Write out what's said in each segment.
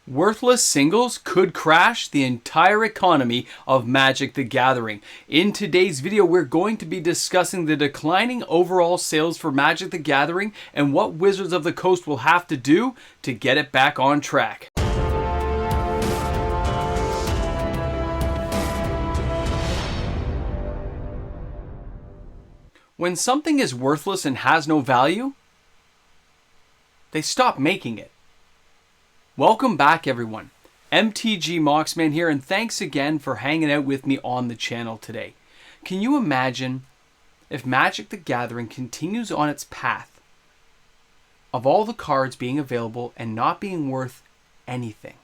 Worthless singles could crash the entire economy of Magic the Gathering. In today's video, we're going to be discussing the declining overall sales for Magic the Gathering and what Wizards of the Coast will have to do to get it back on track. When something is worthless and has no value, they stop making it. Welcome back, everyone. MTG Moxman here, and thanks again for hanging out with me on the channel today. Can you imagine if Magic the Gathering continues on its path of all the cards being available and not being worth anything?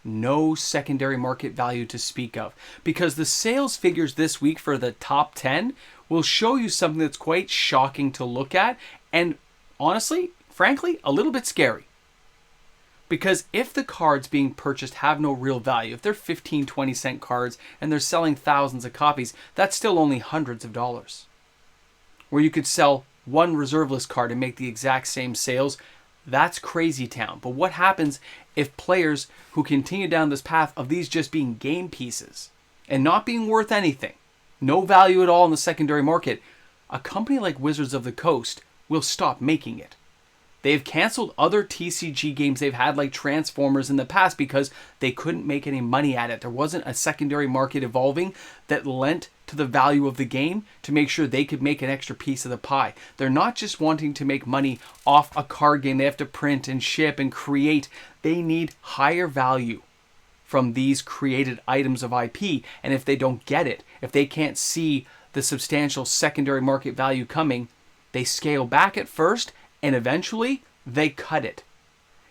No secondary market value to speak of, because the sales figures this week for the top 10 will show you something that's quite shocking to look at and honestly, frankly, a little bit scary. Because if the cards being purchased have no real value, if they're 15, 20-cent cards and they're selling thousands of copies, that's still only hundreds of dollars. Where you could sell one reserve list card and make the exact same sales, that's crazy town. But what happens if players who continue down this path of these just being game pieces and not being worth anything, no value at all in the secondary market, a company like Wizards of the Coast will stop making it. They've canceled other TCG games they've had like Transformers in the past because they couldn't make any money at it. There wasn't a secondary market evolving that lent to the value of the game to make sure they could make an extra piece of the pie. They're not just wanting to make money off a card game they have to print and ship and create. They need higher value from these created items of IP. And if they don't get it, if they can't see the substantial secondary market value coming, they scale back at first and eventually they cut it.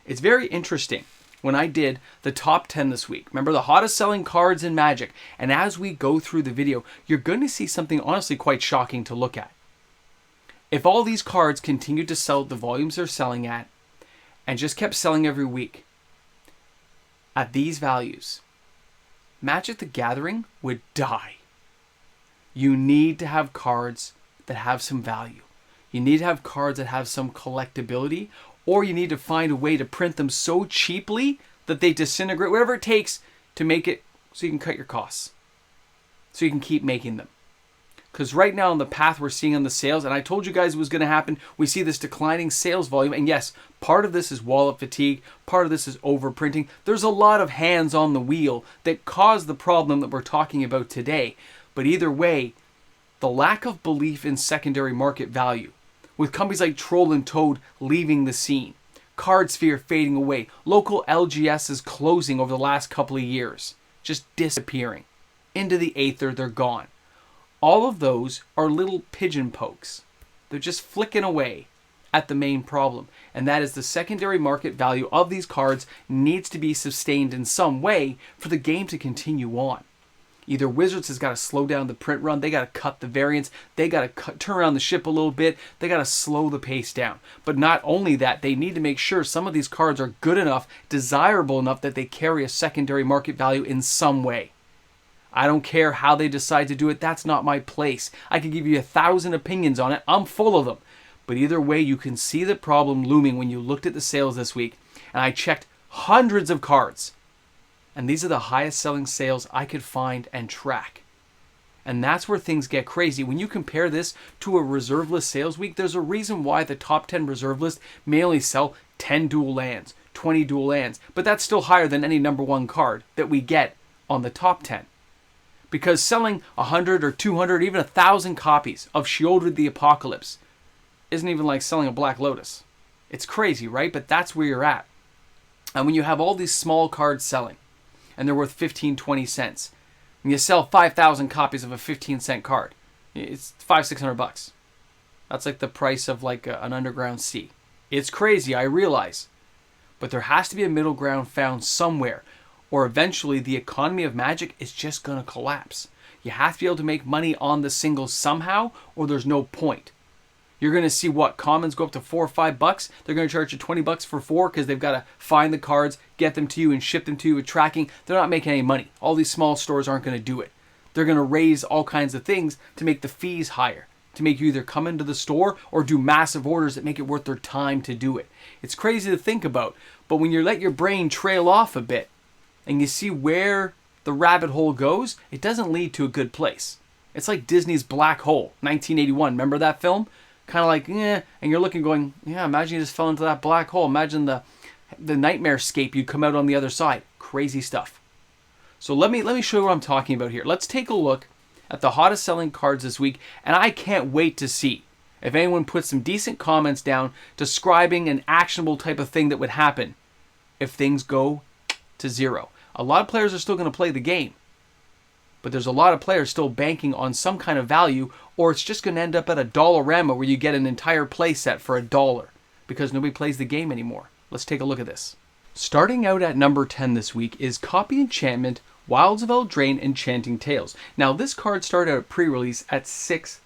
It's very interesting. When I did the top 10 this week, remember the hottest selling cards in Magic, and as we go through the video, you're going to see something honestly quite shocking to look at. If all these cards continued to sell at the volumes they're selling at, and just kept selling every week, at these values, Magic the Gathering would die. You need to have cards that have some value. You need to have cards that have some collectability, or you need to find a way to print them so cheaply that they disintegrate, whatever it takes to make it so you can cut your costs, so you can keep making them. Because right now on the path we're seeing on the sales, and I told you guys it was going to happen, we see this declining sales volume, and yes, part of this is wallet fatigue, part of this is overprinting. There's a lot of hands on the wheel that cause the problem that we're talking about today. But either way, the lack of belief in secondary market value, with companies like Troll and Toad leaving the scene, Cardsphere fading away, local LGSs closing over the last couple of years, just disappearing. Into the aether, they're gone. All of those are little pigeon pokes. They're just flicking away at the main problem, and that is the secondary market value of these cards needs to be sustained in some way for the game to continue on. Either Wizards has got to slow down the print run, they got to cut the variants, they got to turn around the ship a little bit, they got to slow the pace down. But not only that, they need to make sure some of these cards are good enough, desirable enough that they carry a secondary market value in some way. I don't care how they decide to do it, that's not my place. I could give you 1,000 opinions on it, I'm full of them. But either way, you can see the problem looming when you looked at the sales this week. And I checked hundreds of cards. And these are the highest selling sales I could find and track. And that's where things get crazy. When you compare this to a reserve list sales week, there's a reason why the top 10 reserve list may only sell 10 dual lands, 20 dual lands. But that's still higher than any number one card that we get on the top 10. Because selling 100 or 200, even 1,000 copies of Sheoldred the Apocalypse isn't even like selling a Black Lotus. It's crazy, right? But that's where you're at. And when you have all these small cards selling, and they're worth 15, 20 cents. And you sell 5,000 copies of a 15-cent card. It's $500-600. That's like the price of like an Underground Sea. It's crazy, I realize. But there has to be a middle ground found somewhere, or eventually the economy of Magic is just going to collapse. You have to be able to make money on the singles somehow, or there's no point. You're going to see what? Commons go up to $4 or $5. They're going to charge you $20 for 4 because they've got to find the cards, get them to you, and ship them to you with tracking. They're not making any money. All these small stores aren't going to do it. They're going to raise all kinds of things to make the fees higher, to make you either come into the store or do massive orders that make it worth their time to do it. It's crazy to think about, But when you let your brain trail off a bit and you see where the rabbit hole goes, it doesn't lead to a good place. It's like Disney's Black Hole, 1981. Remember that film? Kind of like, and you're looking going, yeah, imagine you just fell into that black hole. Imagine the nightmare scape, you'd come out on the other side. Crazy stuff. So let me show you what I'm talking about here. Let's take a look at the hottest selling cards this week, and I can't wait to see if anyone puts some decent comments down describing an actionable type of thing that would happen if things go to zero. A lot of players are still going to play the game, but there's a lot of players still banking on some kind of value, or it's just going to end up at a Dollarama where you get an entire play set for $1 because nobody plays the game anymore. Let's take a look at this. Starting out at number 10 this week is Copy Enchantment Wilds of Eldraine Enchanting Tales. Now this card started out pre-release at $6.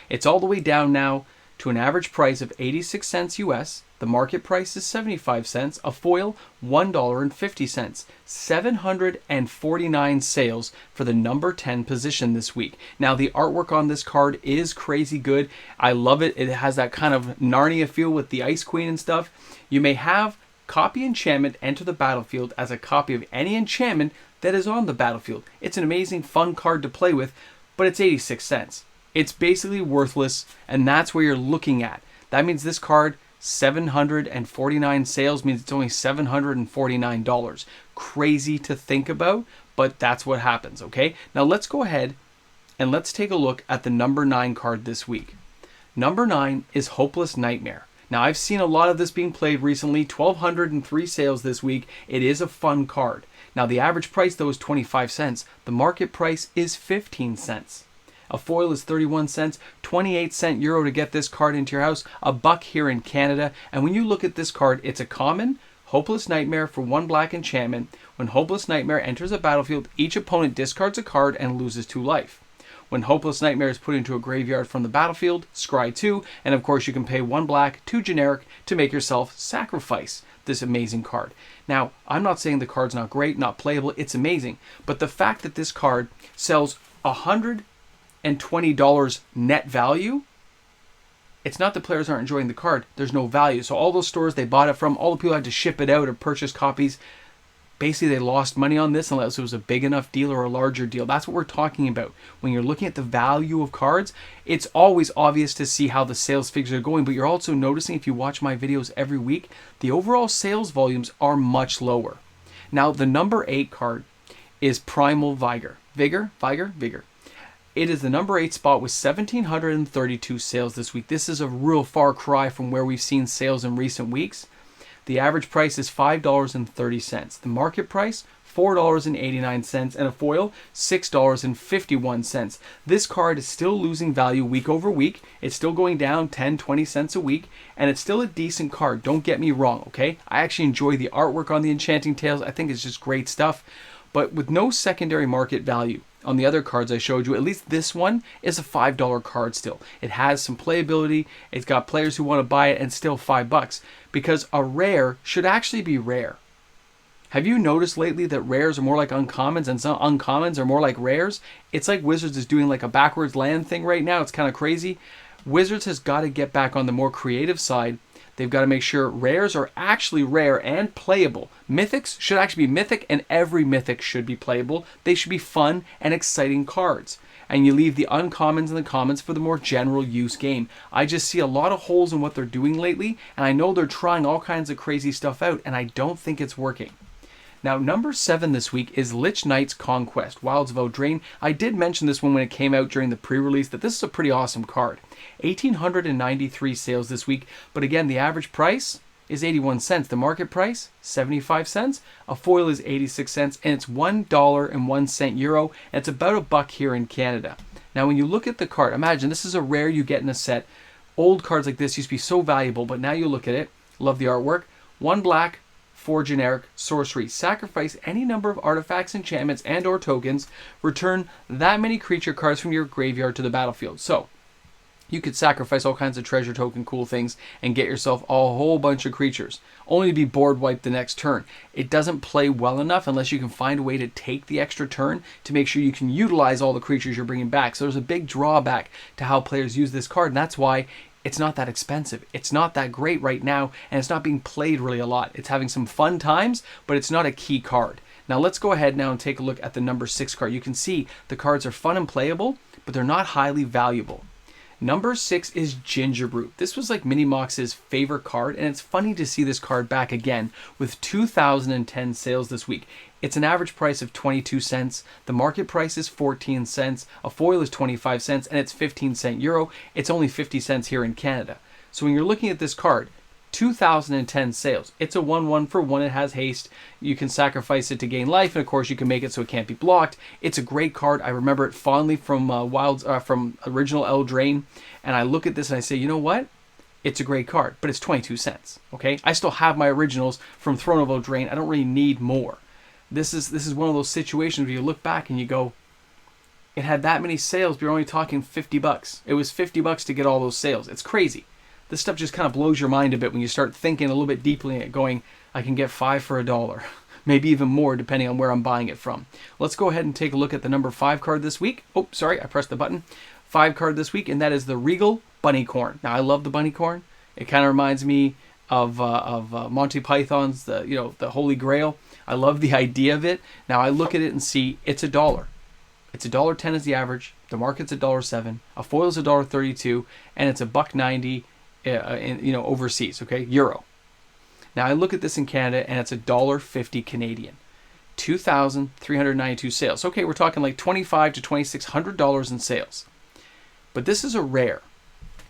It's all the way down now to an average price of 86 cents US. The market price is 75 cents. A foil, $1.50. 749 sales for the number 10 position this week. Now the artwork on this card is crazy good. I love it. It has that kind of Narnia feel with the Ice Queen and stuff. You may have Copy Enchantment enter the battlefield as a copy of any enchantment that is on the battlefield. It's an amazing, fun card to play with, but it's 86 cents. It's basically worthless, and that's where you're looking at. That means this card, 749 sales, means it's only $749. Crazy to think about, but that's what happens, okay? Now let's go ahead and let's take a look at the number 9 card this week. Number 9 is Hopeless Nightmare. Now I've seen a lot of this being played recently, 1,203 sales this week. It is a fun card. Now the average price though is 25 cents. The market price is 15 cents. A foil is 31 cents, 28-cent euro to get this card into your house, $1 here in Canada. And when you look at this card, it's a common Hopeless Nightmare for 1 black enchantment. When Hopeless Nightmare enters a battlefield, each opponent discards a card and loses 2 life. When Hopeless Nightmare is put into a graveyard from the battlefield, scry 2, and of course you can pay 1 black, 2 generic to make yourself sacrifice this amazing card. Now, I'm not saying the card's not great, not playable, it's amazing, but the fact that this card sells $120 net value, it's not the players aren't enjoying the card, there's no value. So all those stores they bought it from, all the people had to ship it out or purchase copies. Basically, they lost money on this unless it was a big enough deal or a larger deal. That's what we're talking about. When you're looking at the value of cards, it's always obvious to see how the sales figures are going, but you're also noticing, if you watch my videos every week, the overall sales volumes are much lower. Now, the number 8 card is Primal Vigor. Vigor. It is the number 8 spot with 1,732 sales this week. This is a real far cry from where we've seen sales in recent weeks. The average price is $5.30. The market price, $4.89, and a foil, $6.51. This card is still losing value week over week. It's still going down 10, 20 cents a week, and it's still a decent card. Don't get me wrong, okay? I actually enjoy the artwork on the Enchanting Tales. I think it's just great stuff. But with no secondary market value on the other cards I showed you, at least this one is a $5 card still. It has some playability. It's got players who want to buy it, and still $5. Because a rare should actually be rare. Have you noticed lately that rares are more like uncommons and some uncommons are more like rares? It's like Wizards is doing like a backwards land thing right now. It's kind of crazy. Wizards has got to get back on the more creative side. They've got to make sure rares are actually rare and playable. Mythics should actually be mythic, and every mythic should be playable. They should be fun and exciting cards. And you leave the uncommons and the commons for the more general use game. I just see a lot of holes in what they're doing lately, and I know they're trying all kinds of crazy stuff out, and I don't think it's working. Now, number 7 this week is Lich Knight's Conquest, Wilds of Eldraine. I did mention this one when it came out during the pre-release, that this is a pretty awesome card. 1,893 sales this week, but again, the average price is 81 cents. The market price, 75 cents. A foil is 86 cents, and it's $1.01 euro, and it's about $1 here in Canada. Now, when you look at the card, imagine this is a rare you get in a set. Old cards like this used to be so valuable, but now you look at it, love the artwork. 1 black, 4 generic, sorcery. Sacrifice any number of artifacts, enchantments, and or tokens. Return that many creature cards from your graveyard to the battlefield. So, you could sacrifice all kinds of treasure token cool things and get yourself a whole bunch of creatures, only to be board wiped the next turn. It doesn't play well enough unless you can find a way to take the extra turn to make sure you can utilize all the creatures you're bringing back. So there's a big drawback to how players use this card, and that's why it's not that expensive. It's not that great right now, and it's not being played really a lot. It's having some fun times, but it's not a key card. Now let's go ahead now and take a look at the number 6 card. You can see the cards are fun and playable, but they're not highly valuable. Number 6 is Gingerbrew. This was like Mini Mox's favorite card, and it's funny to see this card back again with 2010 sales this week. It's an average price of 22 cents. The market price is 14 cents. A foil is 25 cents, and it's 15-cent euro. It's only 50 cents here in Canada. So when you're looking at this card, 2010 sales. It's a 1/1 for 1. It has haste. You can sacrifice it to gain life, and of course you can make it so it can't be blocked. It's a great card. I remember it fondly from from original Eldraine, and I look at this and I say, you know what? It's a great card, but it's 22 cents. Okay, I still have my originals from Throne of Eldraine. I don't really need more. This is one of those situations where you look back and you go, it had that many sales, but you're only talking $50. It was $50 to get all those sales. It's crazy. This stuff just kind of blows your mind a bit when you start thinking a little bit deeply and going, I can get 5 for $1. Maybe even more depending on where I'm buying it from. Let's go ahead and take a look at the number 5 card this week. Oh, sorry, I pressed the button. 5 card this week, and that is the Regal Bunnycorn. Now, I love the Bunnycorn. It kind of reminds me of Monty Python's, the Holy Grail. I love the idea of it. Now, I look at it and see it's $1. It's $1.10 is the average. The market's $1.07. A foil is $1.32, and it's $1.90 overseas. Okay, euro. Now I look at this in Canada, and it's $1.50 Canadian. 2,392 sales. Okay, we're talking like $2,500 to $2,600 in sales. But this is a rare,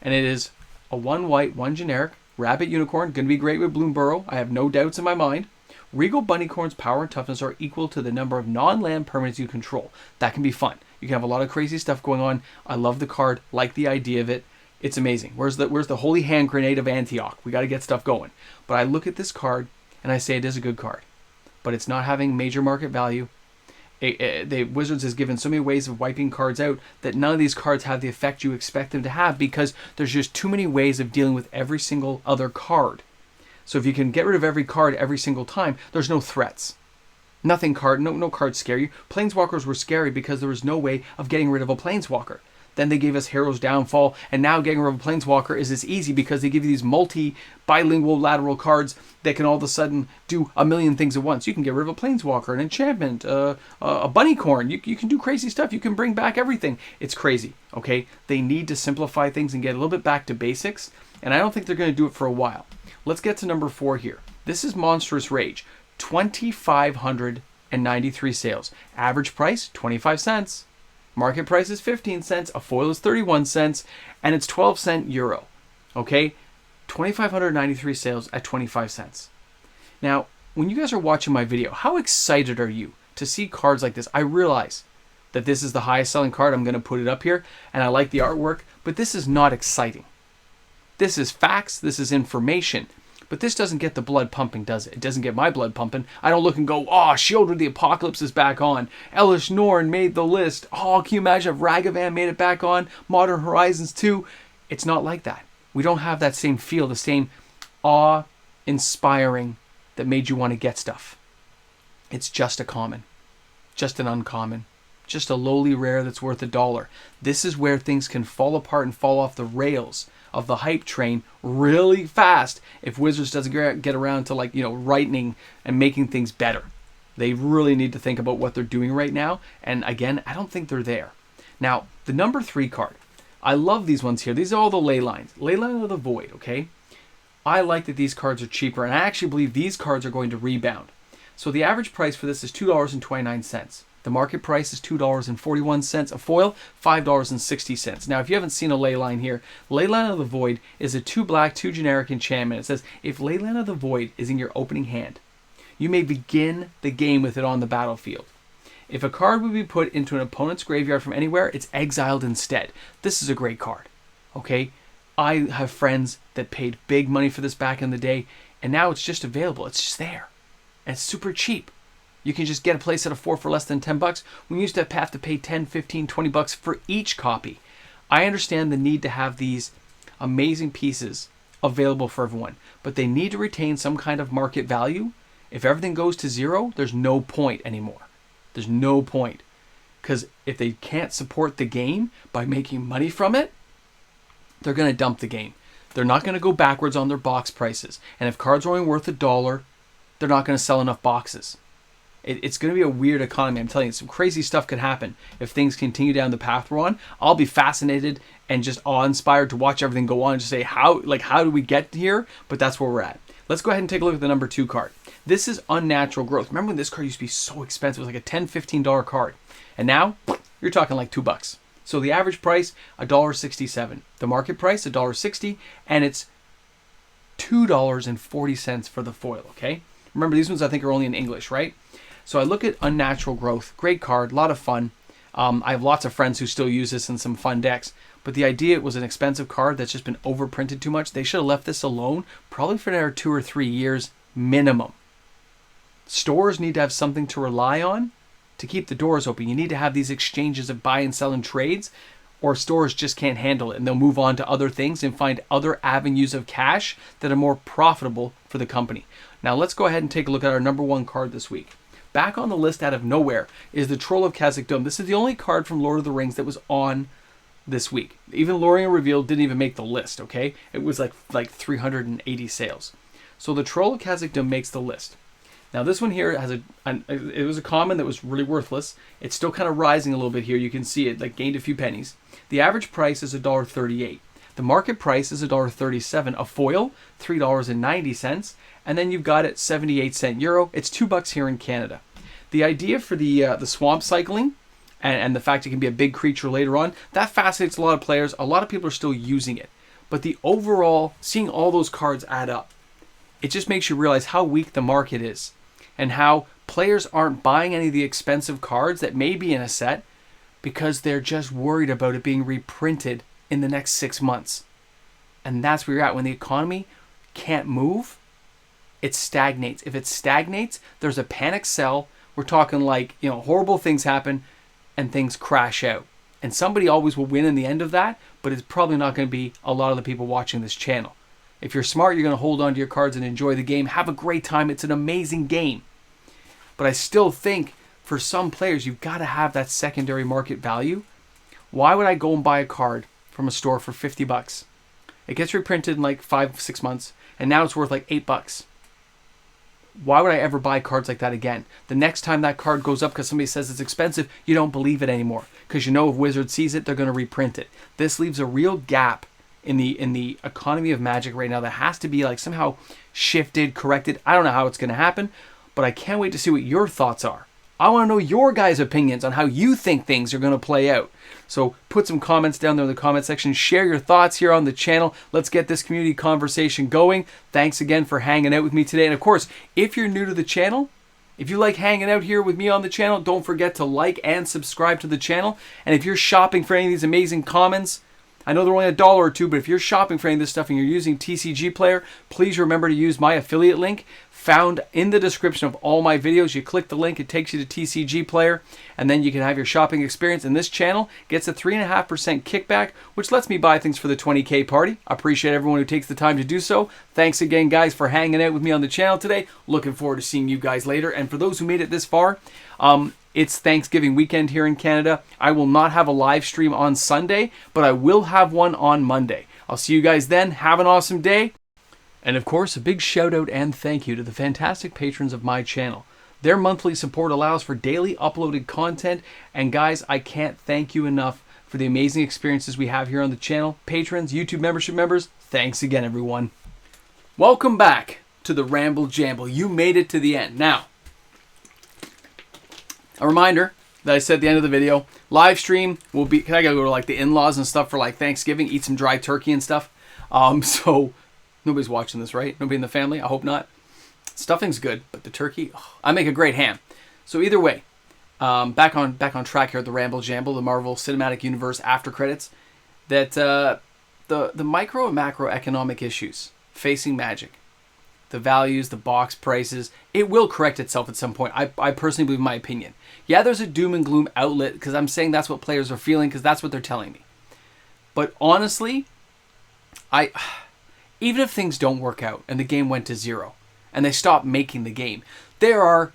and it is a 1 white, 1 generic rabbit unicorn. Going to be great with Bloomburrow. I have no doubts in my mind. Regal Bunnycorn's power and toughness are equal to the number of non-land permanents you control. That can be fun. You can have a lot of crazy stuff going on. I love the card, like the idea of it. It's amazing. Where's the holy hand grenade of Antioch? We got to get stuff going. But I look at this card and I say it is a good card, but it's not having major market value. The Wizards has given so many ways of wiping cards out that none of these cards have the effect you expect them to have because there's just too many ways of dealing with every single other card. So if you can get rid of every card every single time, there's no threats. No cards scare you. Planeswalkers were scary because there was no way of getting rid of a Planeswalker. Then they gave us Hero's Downfall, and now getting rid of a Planeswalker is as easy because they give you these bilingual lateral cards that can all of a sudden do a million things at once. You can get rid of a Planeswalker, an enchantment, a Bunnycorn. You can do crazy stuff. You can bring back everything. It's crazy, okay? They need to simplify things and get a little bit back to basics, and I don't think they're going to do it for a while. Let's get to number 4 here. This is Monstrous Rage. 2,593 sales. Average price, 25 cents. Market price is 15 cents, a foil is 31 cents, and it's 12-cent euro. Okay? 2,593 sales at 25 cents. Now, when you guys are watching my video, how excited are you to see cards like this? I realize that this is the highest selling card. I'm going to put it up here, and I like the artwork, but this is not exciting. This is facts, this is information. But this doesn't get the blood pumping, does it? It doesn't get my blood pumping. I don't look and go, oh, Shield of the Apocalypse is back on. Elish Norn made the list. Oh, can you imagine if Ragavan made it back on? Modern Horizons 2. It's not like that. We don't have that same feel, the same awe-inspiring that made you want to get stuff. It's just a common. Just an uncommon. Just a lowly rare that's worth $1. This is where things can fall apart and fall off the rails of the hype train really fast if Wizards doesn't get around to rightening and making things better. They really need to think about what they're doing right now, and again, I don't think they're there. Now, the number 3 card. I love these ones here. These are all the ley lines. Leyline of the Void, okay? I like that these cards are cheaper, and I actually believe these cards are going to rebound. So the average price for this is $2.29. The market price is $2.41. A foil, $5.60. Now, if you haven't seen a Leyline here, Leyline of the Void is a 2 black, 2 generic enchantment. It says, if Leyline of the Void is in your opening hand, you may begin the game with it on the battlefield. If a card would be put into an opponent's graveyard from anywhere, it's exiled instead. This is a great card, okay? I have friends that paid big money for this back in the day, and now it's just available. It's just there. And it's super cheap. You can just get a playset of 4 for less than $10. We used to have to pay $10, $15, $20 for each copy. I understand the need to have these amazing pieces available for everyone, but they need to retain some kind of market value. If everything goes to zero, there's no point anymore. There's no point. Because if they can't support the game by making money from it, they're going to dump the game. They're not going to go backwards on their box prices. And if cards are only worth $1, they're not going to sell enough boxes. It's going to be a weird economy. I'm telling you, some crazy stuff could happen if things continue down the path we're on. I'll be fascinated and just awe-inspired to watch everything go on and just say, how do we get here? But that's where we're at. Let's go ahead and take a look at the number 2 card. This is Unnatural Growth. Remember when this card used to be so expensive? It was like a $10, $15 card. And now, you're talking like $2. So the average price, $1.67. The market price, $1.60. And it's $2.40 for the foil, okay? Remember, these ones I think are only in English, right? So I look at Unnatural Growth. Great card, a lot of fun. I have lots of friends who still use this in some fun decks. But the idea, it was an expensive card that's just been overprinted too much. They should have left this alone probably for another 2 or 3 years minimum. Stores need to have something to rely on to keep the doors open. You need to have these exchanges of buy and sell and trades, or stores just can't handle it and they'll move on to other things and find other avenues of cash that are more profitable for the company. Now let's go ahead and take a look at our number 1 card this week. Back on the list out of nowhere is the Troll of Khazad-dûm. This is the only card from Lord of the Rings that was on this week. Even Lorien Revealed didn't even make the list, okay? It was like 380 sales. So the Troll of Khazad-dûm makes the list. Now this one here has it was a common that was really worthless. It's still kind of rising a little bit here. You can see it like gained a few pennies. The average price is $1.38. The market price is $1.37. A foil, $3.90. And then you've got it 78-cent euro. It's $2 here in Canada. The idea for the swamp cycling and the fact it can be a big creature later on, that fascinates a lot of players. A lot of people are still using it. But the overall, seeing all those cards add up, it just makes you realize how weak the market is and how players aren't buying any of the expensive cards that may be in a set because they're just worried about it being reprinted in the next 6 months. And that's where you're at. When the economy can't move, it stagnates. If it stagnates, there's a panic sell. We're talking like, horrible things happen and things crash out. And somebody always will win in the end of that, but it's probably not going to be a lot of the people watching this channel. If you're smart, you're going to hold on to your cards and enjoy the game. Have a great time. It's an amazing game. But I still think for some players, you've got to have that secondary market value. Why would I go and buy a card from a store for $50? It gets reprinted in like 5-6 months, and now it's worth like $8. Why would I ever buy cards like that again? The next time that card goes up because somebody says it's expensive, you don't believe it anymore. Because you know if Wizard sees it, they're going to reprint it. This leaves a real gap in the economy of Magic right now that has to be like somehow shifted, corrected. I don't know how it's going to happen, but I can't wait to see what your thoughts are. I want to know your guys' opinions on how you think things are going to play out. So put some comments down there in the comment section. Share your thoughts here on the channel. Let's get this community conversation going. Thanks again for hanging out with me today. And of course, if you're new to the channel, if you like hanging out here with me on the channel, don't forget to like and subscribe to the channel. And if you're shopping for any of these amazing commons, I know they're only $1 or $2, but if you're shopping for any of this stuff and you're using TCG Player, please remember to use my affiliate link found in the description of all my videos. You click the link, it takes you to TCG Player, and then you can have your shopping experience. And this channel gets a 3.5% kickback, which lets me buy things for the 20K party. I appreciate everyone who takes the time to do so. Thanks again, guys, for hanging out with me on the channel today. Looking forward to seeing you guys later. And for those who made it this far, it's Thanksgiving weekend here in Canada. I will not have a live stream on Sunday, but I will have one on Monday. I'll see you guys then. Have an awesome day. And of course, a big shout out and thank you to the fantastic patrons of my channel. Their monthly support allows for daily uploaded content. And guys, I can't thank you enough for the amazing experiences we have here on the channel. Patrons, YouTube membership members, thanks again, everyone. Welcome back to the Ramble Jamble. You made it to the end. Now, a reminder that I said at the end of the video, live stream will be, I gotta go to like the in-laws and stuff for like Thanksgiving, eat some dry turkey and stuff. So nobody's watching this, right? Nobody in the family? I hope not. Stuffing's good, but the turkey, I make a great ham. So either way, back on track here at the Ramble Jamble, the Marvel Cinematic Universe after credits, that the micro and macroeconomic issues facing Magic, the values, the box prices, it will correct itself at some point. I personally believe, my opinion. Yeah, there's a doom and gloom outlet because I'm saying that's what players are feeling because that's what they're telling me. But honestly, even if things don't work out and the game went to 0 and they stop making the game, there are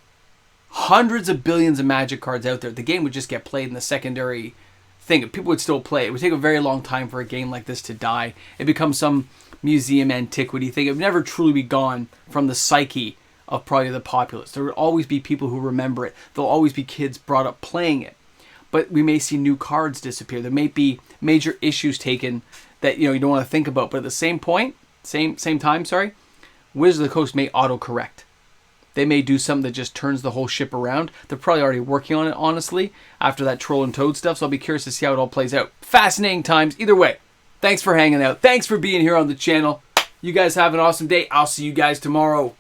hundreds of billions of Magic cards out there. The game would just get played in the secondary thing. People would still play. It would take a very long time for a game like this to die. It becomes some museum antiquity thing. It would never truly be gone from the psyche of probably the populace. There would always be people who remember it. There'll always be kids brought up playing it. But we may see new cards disappear. There may be major issues taken that you don't want to think about. But at the same time, Wizards of the Coast may autocorrect. They may do something that just turns the whole ship around. They're probably already working on it, honestly, after that Troll and Toad stuff. So I'll be curious to see how it all plays out. Fascinating times. Either way, thanks for hanging out. Thanks for being here on the channel. You guys have an awesome day. I'll see you guys tomorrow.